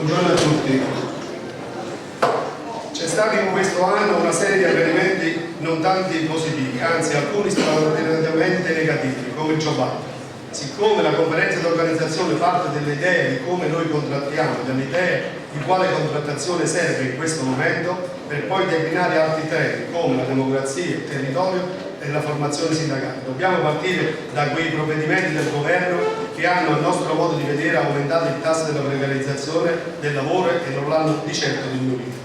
Buongiorno a tutti. C'è stata in questo anno una serie di avvenimenti non tanti positivi, anzi alcuni straordinariamente negativi, come il Job Act. Siccome la conferenza di organizzazione parte delle idee di come noi contrattiamo, delle idee di quale contrattazione serve in questo momento, per poi declinare altri temi come la democrazia, il territorio e la formazione sindacale. Dobbiamo partire da quei provvedimenti del governo che hanno, a nostro modo di vedere, aumentato il tasso della precarizzazione del lavoro e non l'hanno di certo diminuito.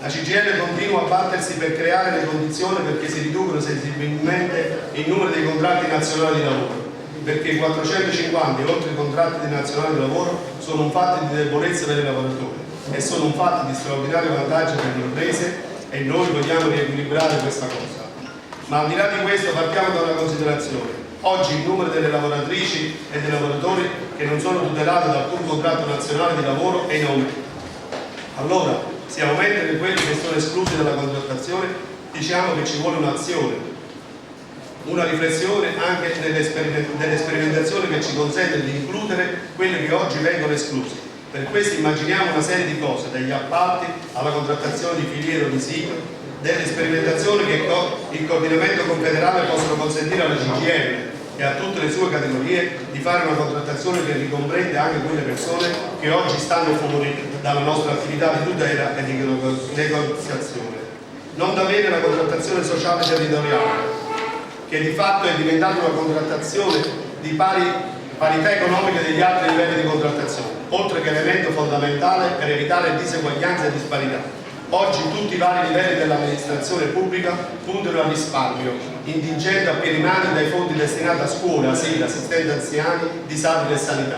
La CGIL continua a battersi per creare le condizioni perché si riducono sensibilmente il numero dei contratti nazionali di lavoro, perché i 450 e oltre i contratti nazionali di lavoro sono un fatto di debolezza per i lavoratori e sono un fatto di straordinario vantaggio per le imprese e noi vogliamo riequilibrare questa cosa. Ma al di là di questo partiamo da una considerazione. Oggi il numero delle lavoratrici e dei lavoratori che non sono tutelati da alcun contratto nazionale di lavoro è in aumento. Allora, se aumentano quelli che sono esclusi dalla contrattazione, diciamo che ci vuole un'azione, una riflessione anche delle sperimentazioni che ci consente di includere quelli che oggi vengono esclusi. Per questo immaginiamo una serie di cose, dagli appalti alla contrattazione di filiere o di sito, delle sperimentazioni che il coordinamento confederale possono consentire alla CGIL e a tutte le sue categorie di fare una contrattazione che ricomprende anche quelle persone che oggi stanno fuori dalla nostra attività di tutela e di negoziazione. Non da meno la contrattazione sociale territoriale, che di fatto è diventata una contrattazione di parità economica degli altri livelli di contrattazione, oltre che elemento fondamentale per evitare diseguaglianze e disparità. Oggi tutti i vari livelli dell'amministrazione pubblica puntano al risparmio, indigendo a pieni mani dai fondi destinati a scuole, asili, assistenza anziani, disabili e sanità.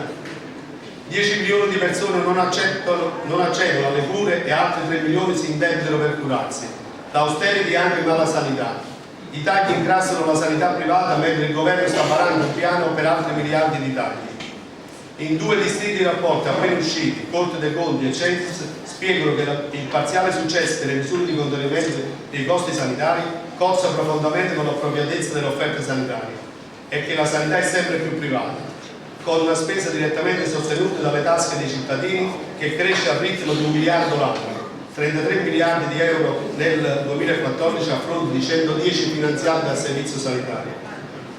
10 milioni di persone non accedono alle cure e altri 3 milioni si indebitano per curarsi. L'austerity anche mala sanità. I tagli ingrassano la sanità privata mentre il governo sta varando un piano per altri miliardi di tagli. In due distinti rapporti appena usciti, Corte dei Conti e Census spiegano che il parziale successo delle misure di contenimento dei costi sanitari cozza profondamente con l'appropriatezza delle offerte sanitarie e che la sanità è sempre più privata, con una spesa direttamente sostenuta dalle tasche dei cittadini che cresce al ritmo di 1 miliardo l'anno, 33 miliardi di euro nel 2014 a fronte di 110 finanziati dal servizio sanitario.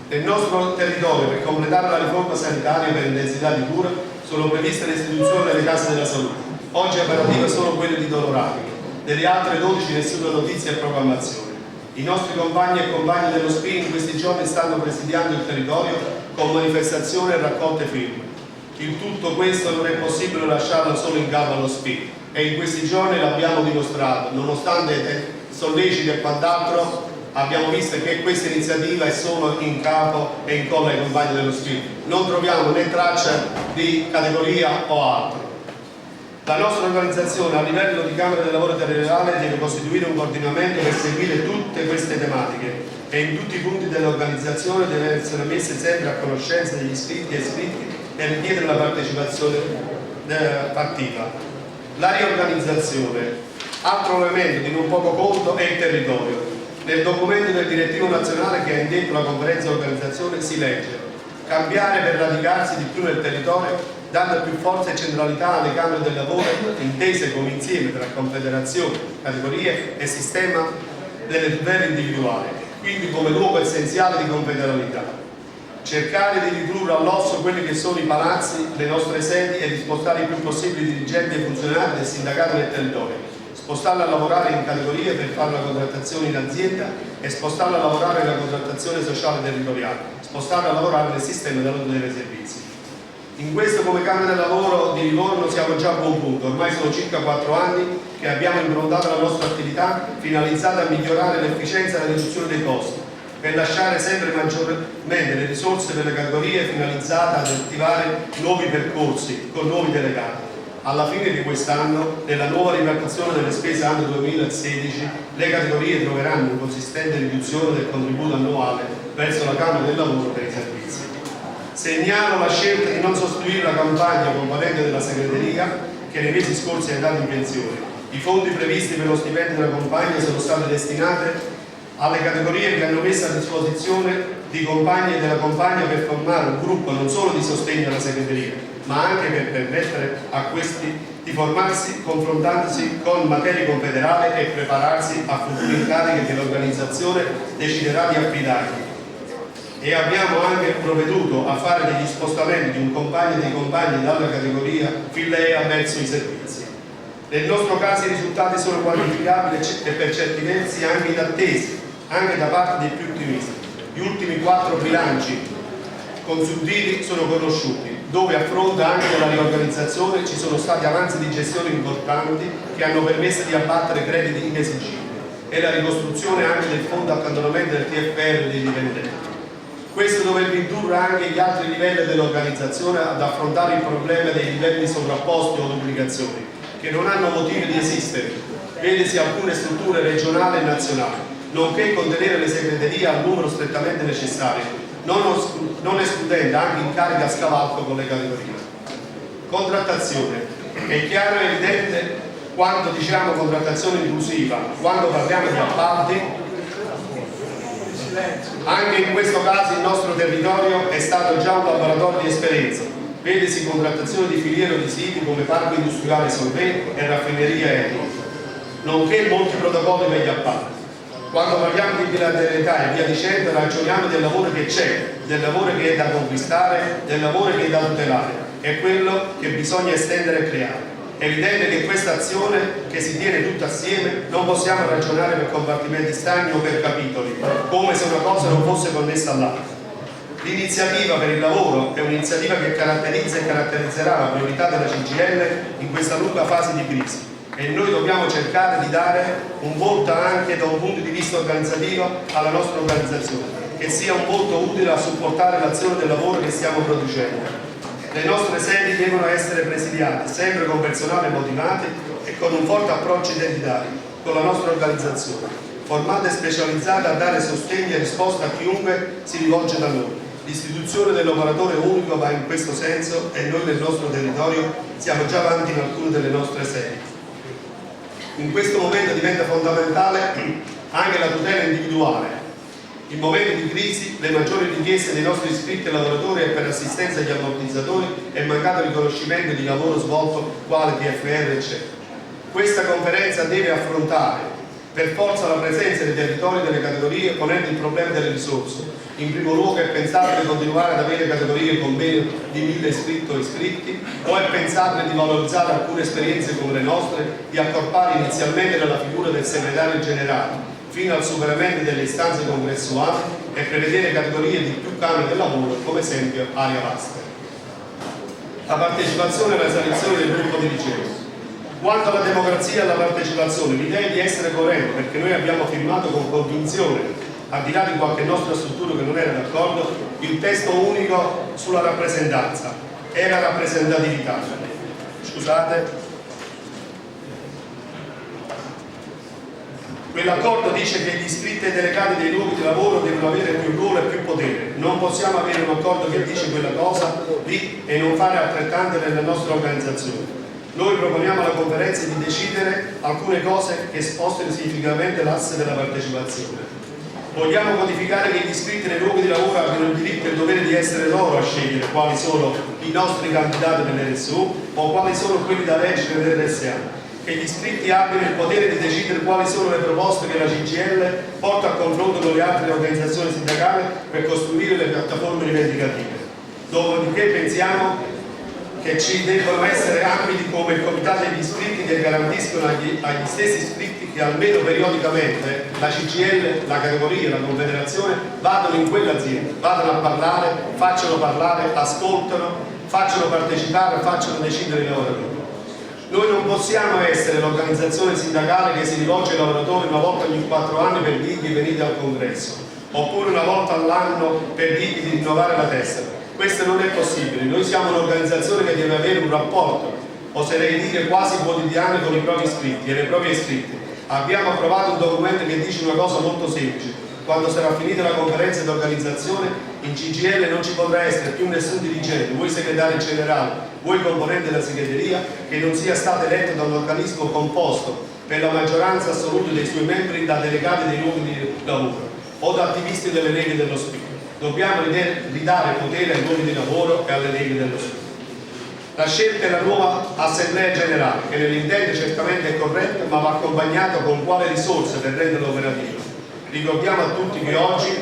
Nel nostro territorio, per completare la riforma sanitaria per intensità di cura, sono previste l'istituzione delle case della salute. Oggi operative sono quelle di Dolorami, delle altre 12 nessuna notizia e proclamazione. I nostri compagni e compagne dello SPI in questi giorni stanno presidiando il territorio con manifestazioni e raccolte firme. Il tutto questo non è possibile lasciarlo solo in capo allo SPI e in questi giorni l'abbiamo dimostrato, nonostante solleciti e quant'altro. Abbiamo visto che questa iniziativa è solo in capo e in collo ai compagni dello SPI. Non troviamo né traccia di categoria o altro. La nostra organizzazione a livello di Camera del Lavoro Territoriale deve costituire un coordinamento per seguire tutte queste tematiche e in tutti i punti dell'organizzazione deve essere messa sempre a conoscenza degli iscritti e iscritti e richiedere la partecipazione attiva. La riorganizzazione. Altro elemento di non poco conto è il territorio. Nel documento del direttivo nazionale che ha indetto la conferenza di organizzazione si legge: cambiare per radicarsi di più nel territorio, dando più forza e centralità alle Camere del Lavoro, intese come insieme tra confederazioni, categorie e sistema delle tutele individuali, quindi come luogo essenziale di confederalità. Cercare di ridurre all'osso quelli che sono i palazzi, le nostre sedi e di spostare il più possibile i dirigenti e funzionari del sindacato nel territorio. Spostarla a lavorare in categorie per fare la contrattazione in azienda e spostarla a lavorare nella contrattazione sociale territoriale, spostarla a lavorare nel sistema della tutela dei servizi. In questo, come Camera del Lavoro di Livorno, siamo già a buon punto. Ormai sono circa 4 anni che abbiamo improntato la nostra attività finalizzata a migliorare l'efficienza e la riduzione dei costi, per lasciare sempre maggiormente le risorse per le categorie finalizzate ad attivare nuovi percorsi con nuovi delegati. Alla fine di quest'anno, nella nuova ripartizione delle spese anno 2016, le categorie troveranno una consistente riduzione del contributo annuale verso la Camera del Lavoro per i servizi. Segnalo la scelta di non sostituire la campagna componente della segreteria che nei mesi scorsi è andata in pensione. I fondi previsti per lo stipendio della campagna sono stati destinati alle categorie che hanno messo a disposizione di compagni e della compagna per formare un gruppo non solo di sostegno alla segreteria, ma anche per permettere a questi di formarsi confrontandosi con materie confederali e prepararsi a futuri incarichi che l'organizzazione deciderà di affidargli. E abbiamo anche provveduto a fare degli spostamenti di un compagno e dei compagni dalla categoria Fillea verso i servizi. Nel nostro caso i risultati sono quantificabili e per certi versi anche inattesi, anche da parte dei più ottimisti. Gli ultimi 4 bilanci consuntivi sono conosciuti, dove a fronte anche della riorganizzazione ci sono stati avanzi di gestione importanti che hanno permesso di abbattere crediti inesigibili e la ricostruzione anche del fondo accantonamento del TFR dei dipendenti. Questo dovrebbe indurre anche gli altri livelli dell'organizzazione ad affrontare il problema dei livelli sovrapposti o duplicazioni, che non hanno motivo di esistere, vedesi alcune strutture regionali e nazionali, nonché contenere le segreterie al numero strettamente necessario, non escludendo anche incarichi a scavalco con le categorie. Contrattazione. È chiaro e evidente quando diciamo contrattazione inclusiva, quando parliamo di appalti. Anche in questo caso il nostro territorio è stato già un laboratorio di esperienza, vedesi contrattazione di filiere di siti come Parco Industriale Solvay e Raffineria Eni, nonché molti protocolli per gli appalti. Quando parliamo di bilateralità e via dicendo ragioniamo del lavoro che c'è, del lavoro che è da conquistare, del lavoro che è da tutelare, è quello che bisogna estendere e creare. È evidente che questa azione che si tiene tutta assieme non possiamo ragionare per compartimenti stagni o per capitoli, come se una cosa non fosse connessa all'altra. L'iniziativa per il lavoro è un'iniziativa che caratterizza e caratterizzerà la priorità della CGIL in questa lunga fase di crisi e noi dobbiamo cercare di dare un volto anche da un punto di vista organizzativo alla nostra organizzazione, che sia un volto utile a supportare l'azione del lavoro che stiamo producendo. Le nostre sedi devono essere presidiate sempre con personale motivato e con un forte approccio identitario con la nostra organizzazione, formata e specializzata a dare sostegno e risposta a chiunque si rivolge da noi. L'istituzione dell'operatore unico va in questo senso e noi nel nostro territorio siamo già avanti in alcune delle nostre sedi. In questo momento diventa fondamentale anche la tutela individuale. In momenti di crisi le maggiori richieste dei nostri iscritti e lavoratori è per assistenza agli ammortizzatori e mancato riconoscimento di lavoro svolto quale TFR eccetera. Questa conferenza deve affrontare per forza la presenza dei territori delle categorie ponendo il problema delle risorse. In primo luogo è pensabile continuare ad avere categorie con meno di 1000 iscritti o iscritti o è pensabile di valorizzare alcune esperienze come le nostre, di accorpare inizialmente nella figura del segretario generale fino al superamento delle istanze congressuali e prevedere categorie di più canoni del lavoro, come esempio area vasta. La partecipazione alla selezione del gruppo dirigente. Quanto alla democrazia e alla partecipazione, l'idea è di essere coerenti, perché noi abbiamo firmato con convinzione, al di là di qualche nostra struttura che non era d'accordo, il testo unico sulla rappresentanza e la rappresentatività. Scusate. Quell'accordo dice che gli iscritti e delegati dei luoghi di lavoro devono avere più ruolo e più potere. Non possiamo avere un accordo che dice quella cosa lì e non fare altrettante nella nostra organizzazione. Noi proponiamo alla conferenza di decidere alcune cose che spostino significativamente l'asse della partecipazione. Vogliamo codificare che gli iscritti nei luoghi di lavoro abbiano il diritto e il dovere di essere loro a scegliere quali sono i nostri candidati nell'RSU o quali sono quelli da eleggere nell'RSA. Che gli iscritti abbiano il potere di decidere quali sono le proposte che la CGIL porta a confronto con le altre organizzazioni sindacali per costruire le piattaforme rivendicative. Dopodiché pensiamo che ci debbano essere ambiti come il comitato degli iscritti che garantiscono agli stessi iscritti che almeno periodicamente la CGIL, la categoria, la confederazione vadano in quell'azienda, vadano a parlare, facciano parlare, ascoltano, facciano partecipare, facciano decidere i lavoratori. Noi non possiamo essere l'organizzazione sindacale che si rivolge ai lavoratori una volta ogni 4 anni per dirgli venite al congresso, oppure una volta all'anno per dirgli di rinnovare la tessera. Questo non è possibile. Noi siamo un'organizzazione che deve avere un rapporto, oserei dire quasi quotidiano, con i propri iscritti e le proprie iscritte. Abbiamo approvato un documento che dice una cosa molto semplice. Quando sarà finita la conferenza di organizzazione, in CGIL non ci potrà essere più nessun dirigente, voi segretario generale, voi componente della segreteria, che non sia stato eletto da un organismo composto per la maggioranza assoluta dei suoi membri da delegati dei luoghi di lavoro o da attivisti delle leghe dello spirito. Dobbiamo ridare potere ai luoghi di lavoro e alle regole dello studio. La scelta è la nuova Assemblea Generale, che nell'intento certamente è corretta, ma va accompagnata con quale risorse per renderlo operativo. Ricordiamo a tutti che oggi,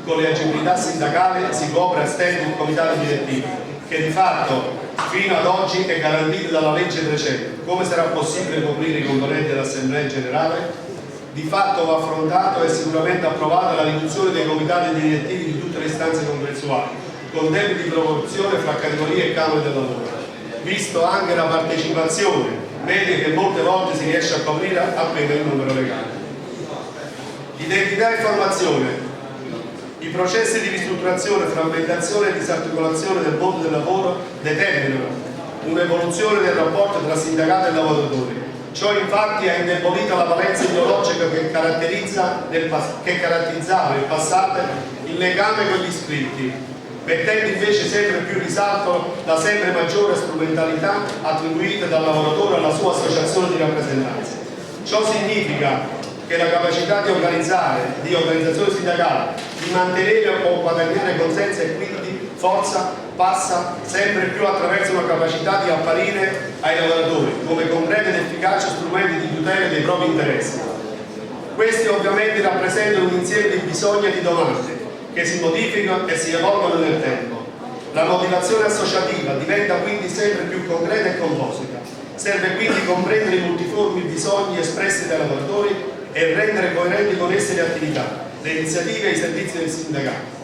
con le agibilità sindacali, si copre a stento il comitato direttivo, che di fatto fino ad oggi è garantito dalla legge 300. Come sarà possibile coprire i componenti dell'Assemblea Generale? Di fatto va affrontato e sicuramente approvata la riduzione dei comitati direttivi di tutte le istanze congressuali, con tempi di proporzione fra categorie e Camere del Lavoro, visto anche la partecipazione media che molte volte si riesce a coprire appena il numero legale. Identità e formazione. I processi di ristrutturazione, frammentazione e disarticolazione del mondo del lavoro determinano un'evoluzione del rapporto tra sindacato e lavoratori. Ciò infatti ha indebolito la valenza ideologica che caratterizzava in passato il legame con gli iscritti, mettendo invece sempre più in risalto la sempre maggiore strumentalità attribuita dal lavoratore alla sua associazione di rappresentanza. Ciò significa che la capacità di organizzazione sindacale, di mantenere o guadagnare consenso e quindi forza, passa sempre più attraverso una capacità di apparire ai lavoratori come concreti ed efficaci strumenti di tutela dei propri interessi. Questi ovviamente rappresentano un insieme di bisogni e di domande che si modificano e si evolvono nel tempo. La motivazione associativa diventa quindi sempre più concreta e composita. Serve quindi comprendere i multiformi bisogni espressi dai lavoratori e rendere coerenti con esse le attività, le iniziative e i servizi del sindacato.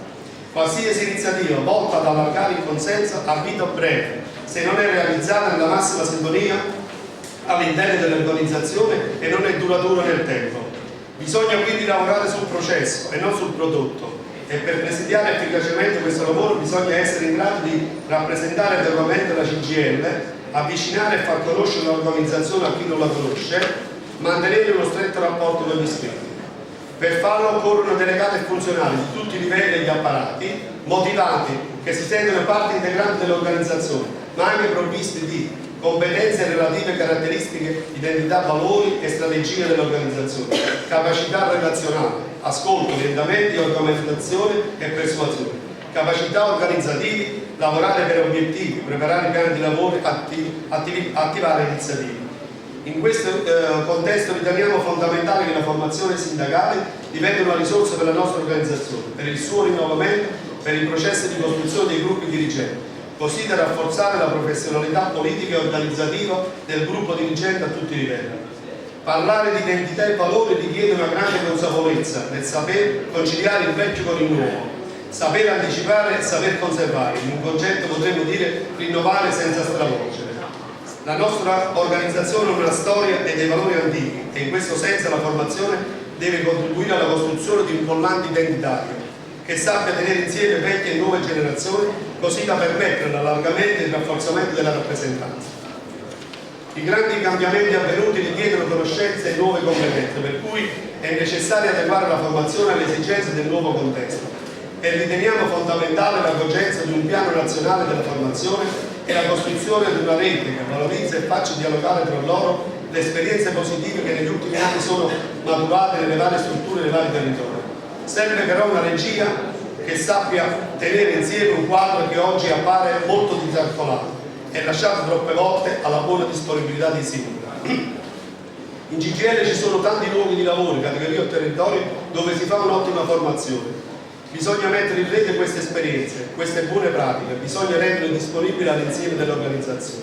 Qualsiasi iniziativa volta ad allargare il consenso a vita breve, se non è realizzata nella massima sintonia all'interno dell'organizzazione e non è duratura nel tempo. Bisogna quindi lavorare sul processo e non sul prodotto, e per presidiare efficacemente questo lavoro bisogna essere in grado di rappresentare adeguatamente la CGIL, avvicinare e far conoscere l'organizzazione a chi non la conosce, mantenere uno stretto rapporto con gli iscritti. Per farlo occorrono delegati e funzionari di tutti i livelli degli apparati, motivati, che si sentono parte integrante dell'organizzazione, ma anche provvisti di competenze e relative caratteristiche, identità, valori e strategie dell'organizzazione, capacità relazionale, ascolto, orientamenti, argomentazione e persuasione, capacità organizzativi, lavorare per obiettivi, preparare piani di lavoro, attivare iniziative. In questo contesto riteniamo fondamentale che la formazione sindacale diventi una risorsa per la nostra organizzazione, per il suo rinnovamento, per i processi di costruzione dei gruppi dirigenti, così da rafforzare la professionalità politica e organizzativa del gruppo dirigente a tutti i livelli. Parlare di identità e valori richiede una grande consapevolezza nel saper conciliare il vecchio con il nuovo, saper anticipare e saper conservare, in un concetto potremmo dire rinnovare senza stravolgere. La nostra organizzazione ha una storia e dei valori antichi e in questo senso la formazione deve contribuire alla costruzione di un collante identitario che sappia tenere insieme vecchie e nuove generazioni, così da permettere l'allargamento e il rafforzamento della rappresentanza. I grandi cambiamenti avvenuti richiedono conoscenze e nuove competenze, per cui è necessario adeguare la formazione alle esigenze del nuovo contesto e riteniamo fondamentale la cogenza di un piano nazionale della formazione e la costruzione di una rete che valorizza e faccia dialogare tra loro le esperienze positive che negli ultimi anni sono maturate nelle varie strutture e nei vari territori. Serve però una regia che sappia tenere insieme un quadro che oggi appare molto disarticolato e lasciato troppe volte alla buona disponibilità dei singoli. In CGIL ci sono tanti luoghi di lavoro, categorie o territori dove si fa un'ottima formazione. Bisogna mettere in rete queste esperienze, queste buone pratiche, bisogna renderle disponibili all'insieme dell'organizzazione.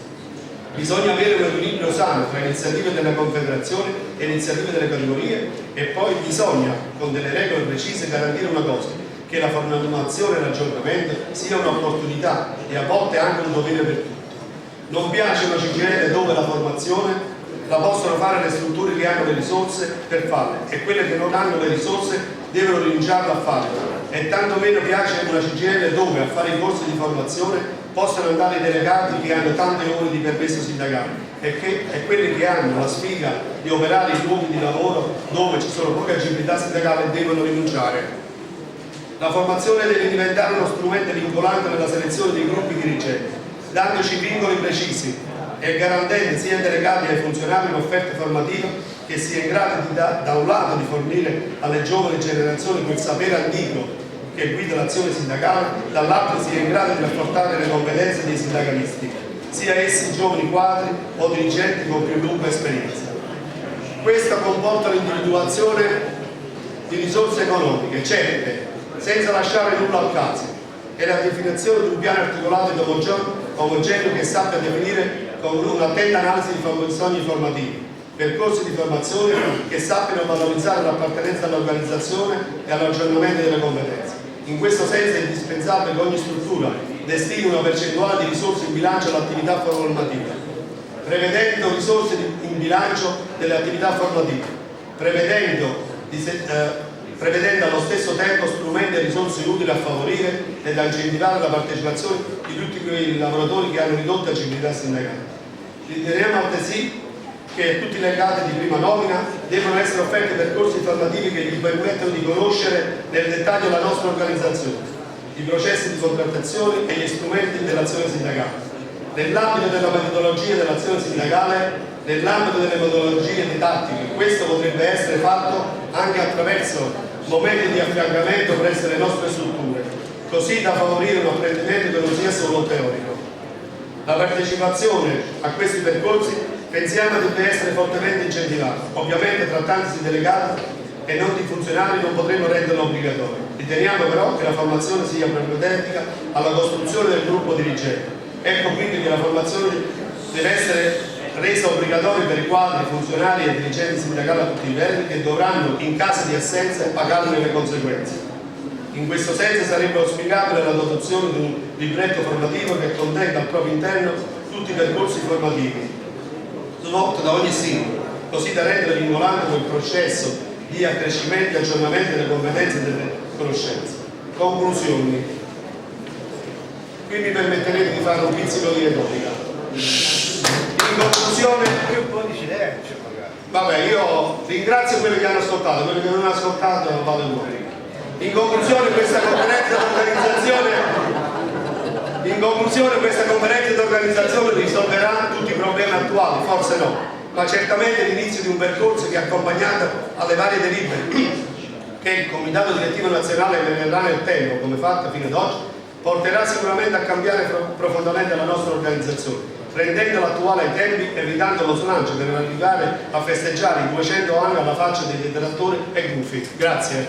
Bisogna avere un equilibrio sano tra iniziative della Confederazione e iniziative delle categorie e poi bisogna, con delle regole precise, garantire una cosa, che la formazione e l'aggiornamento sia un'opportunità e a volte anche un dovere per tutti. Non piace una CGIL dove la formazione la possono fare le strutture che hanno le risorse per farle e quelle che non hanno le risorse devono rinunciarla a farle. E tanto meno piace una CGIL dove a fare i corsi di formazione possono andare i delegati che hanno tante ore di permesso sindacale e quelli che hanno la sfiga di operare in luoghi di lavoro dove ci sono poche agibilità sindacali devono rinunciare. La formazione deve diventare uno strumento vincolante nella selezione dei gruppi dirigenti, dandoci vincoli precisi e garantendo sia ai delegati che ai funzionari un'offerta formativa che sia in grado da un lato di fornire alle giovani generazioni quel sapere antico che guida l'azione sindacale, dall'altro sia in grado di rafforzare le competenze dei sindacalisti, sia essi giovani quadri o dirigenti con più lunga esperienza. Questo comporta l'individuazione di risorse economiche certe, senza lasciare nulla al caso, e la definizione di un piano articolato ed omogeneo che sappia definire con un'attenta analisi di fabbisogni formativi, percorsi di formazione che sappiano valorizzare l'appartenenza all'organizzazione e all'aggiornamento delle competenze. In questo senso è indispensabile che ogni struttura destini una percentuale di risorse in bilancio all'attività formativa, prevedendo risorse in bilancio delle attività formative, prevedendo allo stesso tempo strumenti e risorse utili a favorire ed a incentivare la partecipazione di tutti quei lavoratori che hanno ridotta agibilità sindacale. Riteniamo altresì che tutti i legati di prima nomina devono essere offerti percorsi formativi che gli permettano di conoscere nel dettaglio la nostra organizzazione, i processi di contrattazione e gli strumenti dell'azione sindacale. Nell'ambito della metodologia dell'azione sindacale, nell'ambito delle metodologie didattiche, questo potrebbe essere fatto anche attraverso momenti di affiancamento presso le nostre strutture, così da favorire un apprendimento che non sia solo teorico. La partecipazione a questi percorsi pensiamo debba essere fortemente incentivata. Ovviamente, trattandosi di delegati e non di funzionari, non potremo renderlo obbligatorio. Riteniamo però che la formazione sia propedeutica alla costruzione del gruppo dirigente. Ecco quindi che la formazione deve essere resa obbligatoria per i quadri, funzionari e dirigenti sindacali a tutti i livelli, che dovranno, in caso di assenza, pagarne le conseguenze. In questo senso sarebbe auspicabile l'adozione di un libretto formativo che contenga al proprio interno tutti i percorsi formativi svolti da ogni singolo, così da rendere vincolante quel processo di accrescimento e aggiornamento delle competenze e delle conoscenze. Conclusioni. Qui mi permetterete di fare un pizzico di retorica. In conclusione, un po' di silenzio magari. Vabbè, io ringrazio quelli che hanno ascoltato, quelli che non hanno ascoltato vado in fuori. In conclusione questa conferenza d'organizzazione risolverà tutti i problemi attuali, forse no, ma certamente l'inizio di un percorso che, accompagnato alle varie delibere che il Comitato Direttivo Nazionale emergerà nel tempo, come fatto fino ad oggi, porterà sicuramente a cambiare profondamente la nostra organizzazione, rendendola attuale ai tempi e ridando lo slancio per arrivare a festeggiare i 200 anni alla faccia dei detrattori e gufi. Grazie.